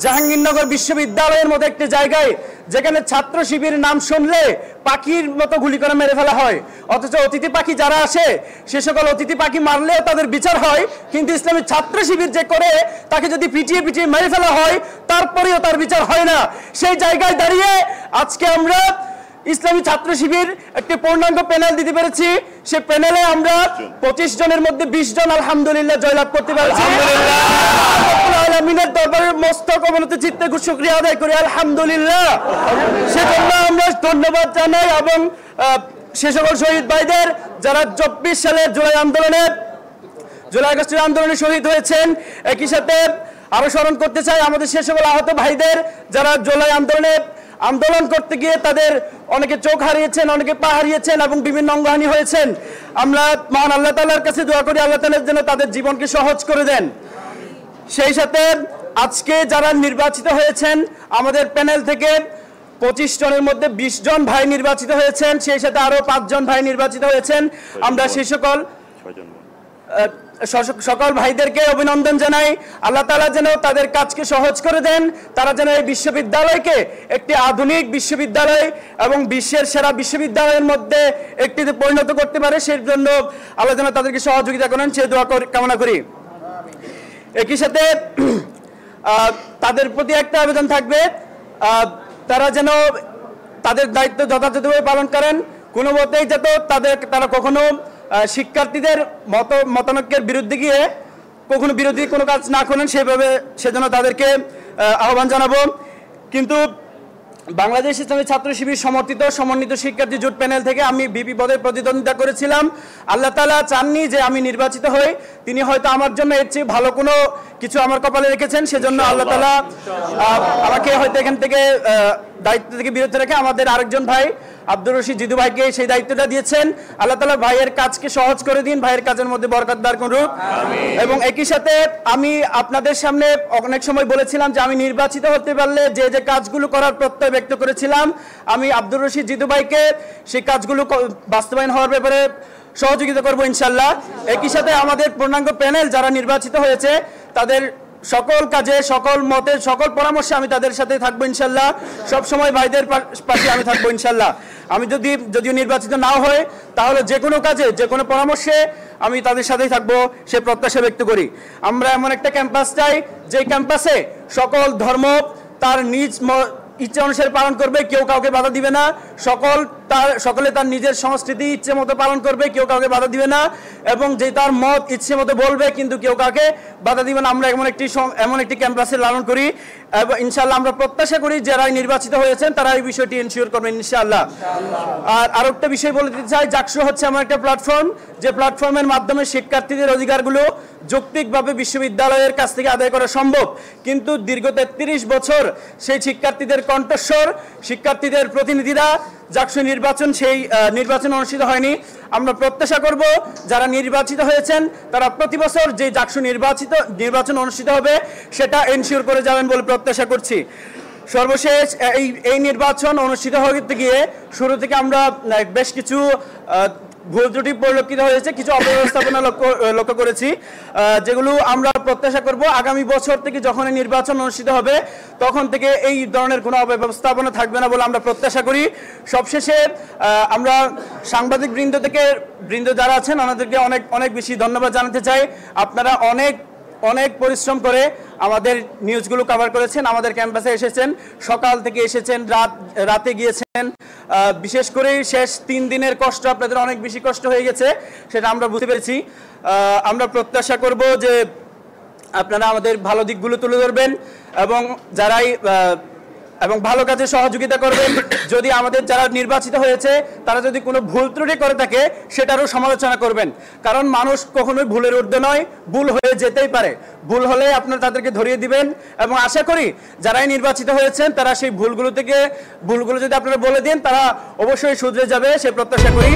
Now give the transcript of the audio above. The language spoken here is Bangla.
জাহাঙ্গীরনগর বিশ্ববিদ্যালয়ের মতো একটি জায়গায় যেখানে ছাত্র শিবির নাম শুনলে পাখির মতো গুলি করে মেরে ফেলা হয়, অথচ অতিথি পাখি যারা আসে সে সকল অতিথি পাখি মারলেও তাদের বিচার হয়, কিন্তু ইসলামী ছাত্র শিবির যে করে তাকে যদি পিটিয়ে পিটিয়ে মেরে ফেলা হয় তারপরেও তার বিচার হয় না। সেই জায়গায় দাঁড়িয়ে আজকে আমরা ইসলামী ছাত্র শিবির একটি পূর্ণাঙ্গ প্যানেল দিতে পেরেছি। সে প্যানেলে আমরা 25 জনের মধ্যে 20 জন আলহামদুলিল্লাহ জয়লাভ করতে পেরেছি। আলমিনের দরবারে মস্তক অবনত চিত্তে শুকরিয়া আদায় করি আলহামদুলিল্লাহ। সেজন্য আমরা ধন্যবাদ জানাই এবং সে সকল শহীদ ভাইদের যারা 24 সালের জুলাই আগস্টের আন্দোলনে শহীদ হয়েছেন। একই সাথে আরো স্মরণ করতে চাই আমাদের সে সকল আহত ভাইদের যারা জুলাই আন্দোলন করতে গিয়ে তাদের অনেকে চোখ হারিয়েছেন, অনেকে পা হারিয়েছেন এবং বিভিন্ন অঙ্গহানি হয়েছেন। আমরা মহান আল্লাহ তাআলার কাছে দোয়া করি আল্লাহ তাআলা যেন তাদের জীবনকে সহজ করে দেন। সেই সাথে আজকে যারা নির্বাচিত হয়েছেন আমাদের প্যানেল থেকে 25 জনের মধ্যে 20 জন ভাই নির্বাচিত হয়েছেন, সেই সাথে আরো 5 জন ভাই নির্বাচিত হয়েছেন। আমরা সেই সকল ভাইদেরকে অভিনন্দন জানাই। আল্লাহ তাআলা যেন তাদের কাজকে সহজ করে দেন, তারা যেন এই বিশ্ববিদ্যালয়কে একটি আধুনিক বিশ্ববিদ্যালয় এবং বিশ্বের সেরা বিশ্ববিদ্যালয়ের মধ্যে একটিতে পরিণত করতে পারে, সেই জন্য আল্লাহ যেন তাদেরকে সহযোগিতা করেন সে দোয়া কামনা করি। একই সাথে তাদের প্রতি একটা আবেদন থাকবে, তারা যেন তাদের দায়িত্ব যথাযথভাবে পালন করেন, কোনো মতেই যাতে তারা কখনো শিক্ষার্থীদের মতানৈক্যের বিরুদ্ধে গিয়ে কখনো বিরোধী কোনো কাজ না করেন, সেজন্য তাদেরকে আহ্বান জানাবো। কিন্তু বাংলাদেশ ইসলামী ছাত্র শিবির সমন্বিত শিক্ষার্থী জোট প্যানেল থেকে আমি ভিপি পদে প্রতিদ্বন্দ্বিতা করেছিলাম। আল্লাহ তাআলা চাননি যে আমি নির্বাচিত হই, তিনি হয়তো আমার জন্য এর চেয়ে ভালো কোনো কিছু আমার কপালে রেখেছেন, সেজন্য আল্লাহ তাআলা আমাকে হয়তো এখান থেকে দায়িত্ব থেকে বিরত রেখে আমাদের আরেকজন ভাই আব্দুর রশিদ জিদু ভাইকে সেই দায়িত্বটা দিয়েছেন। আল্লাহ তাআলা ভাইয়ের কাজকে সহজ করে দিন, ভাইয়ের কাজের মধ্যে বরকত দান করুন। এবং একই সাথে আমি আপনাদের সামনে অনেক সময় বলেছিলাম যে আমি নির্বাচিত হতে পারলে যে যে কাজগুলো করার প্রত্যয় ব্যক্ত করেছিলাম, আমি আব্দুর রশিদ জিদু ভাইকে সেই কাজগুলো বাস্তবায়ন হওয়ার ব্যাপারে সহযোগিতা করবো ইনশাল্লাহ। একই সাথে আমাদের পূর্ণাঙ্গ প্যানেল যারা নির্বাচিত হয়েছে তাদের সকল কাজে, সকল মতে, সকল পরামর্শে আমি তাদের সাথে থাকবো ইনশাল্লাহ। সব সময় ভাইদের পাশে আমি থাকবো ইনশাল্লাহ। আমি যদিও নির্বাচিত নাও হয় তাহলে যে কোনো কাজে, যে কোনো পরামর্শে আমি তাদের সাথেই থাকবো সে প্রত্যাশা ব্যক্ত করি। আমরা এমন একটা ক্যাম্পাস চাই যে ক্যাম্পাসে সকল ধর্ম তার নিজ ইচ্ছে অনুসারে পালন করবে, কেউ কাউকে বাধা দিবে না। সকলে তার নিজের সংস্কৃতি ইচ্ছে মতো পালন করবে, কেউ কাউকে বাধা দিবে না, এবং যে তার মত ইচ্ছে মতো বলবে কিন্তু কেউ কাউকে বাধা দিবে না। আমরা এমন একটি ক্যাম্পাসে লালন করি এবং ইনশাআল্লাহ আমরা প্রত্যাশা করি যারা নির্বাচিত হয়েছেন তারা এই বিষয়টি এনশিওর করবেন ইনশাআল্লাহ। আর আরেকটা বিষয় বলে দিতে চাই, জাকসু হচ্ছে এমন একটা প্ল্যাটফর্ম যে প্ল্যাটফর্মের মাধ্যমে শিক্ষার্থীদের অধিকারগুলো যৌক্তিকভাবে বিশ্ববিদ্যালয়ের কাছ থেকে আদায় করা সম্ভব, কিন্তু দীর্ঘ 33 বছর সেই শিক্ষার্থীদের কণ্ঠস্বর, শিক্ষার্থীদের প্রতিনিধিরা জাকসু সেই নির্বাচন অনুষ্ঠিত হয়নি। আমরা প্রত্যাশা করব যারা নির্বাচিত হয়েছেন তারা প্রতি বছর যে জাকসু নির্বাচন অনুষ্ঠিত হবে সেটা এনশিওর করে যাবেন বলে প্রত্যাশা করছি। সর্বশেষ এই নির্বাচন অনুষ্ঠিত হতে গিয়ে শুরু থেকে আমরা বেশ কিছু ভুল ত্রুটি পরিলক্ষিত হয়েছে, কিছু অব্যবস্থাপনা লক্ষ্য করেছি, যেগুলো আমরা প্রত্যাশা করব আগামী বছর থেকে যখন নির্বাচন অনুষ্ঠিত হবে তখন থেকে এই ধরনের কোনো অব্যবস্থাপনা থাকবে না বলে আমরা প্রত্যাশা করি। সবশেষে আমরা সাংবাদিক বৃন্দ যারা আছেন ওনাদেরকে অনেক অনেক বেশি ধন্যবাদ জানাতে চাই। আপনারা অনেক পরিশ্রম করে আমাদের নিউজগুলো কভার করেছেন, আমাদের ক্যাম্পাসে এসেছেন, সকাল থেকে এসেছেন, রাতে গিয়েছেন। বিশেষ করে শেষ 3 দিনের কষ্ট আপনাদের অনেক বেশি কষ্ট হয়ে গেছে, সেটা আমরা বুঝতে পেরেছি। আমরা প্রত্যাশা করব যে আপনারা আমাদের ভালো দিকগুলো তুলে ধরবেন এবং ভালো কাজে সহযোগিতা করবেন। যদি আমাদের যারা নির্বাচিত হয়েছে তারা যদি কোনো ভুল ত্রুটি করে থাকে সেটারও সমালোচনা করবেন, কারণ মানুষ কখনোই ভুলের ঊর্ধ্বে নয়, ভুল হয়ে যেতেই পারে। ভুল হলে আপনারা তাদেরকে ধরিয়ে দিবেন এবং আশা করি যারাই নির্বাচিত হয়েছেন তারা সেই ভুলগুলো যদি আপনারা বলে দেন তারা অবশ্যই শুধরে যাবে সে প্রত্যাশা করি।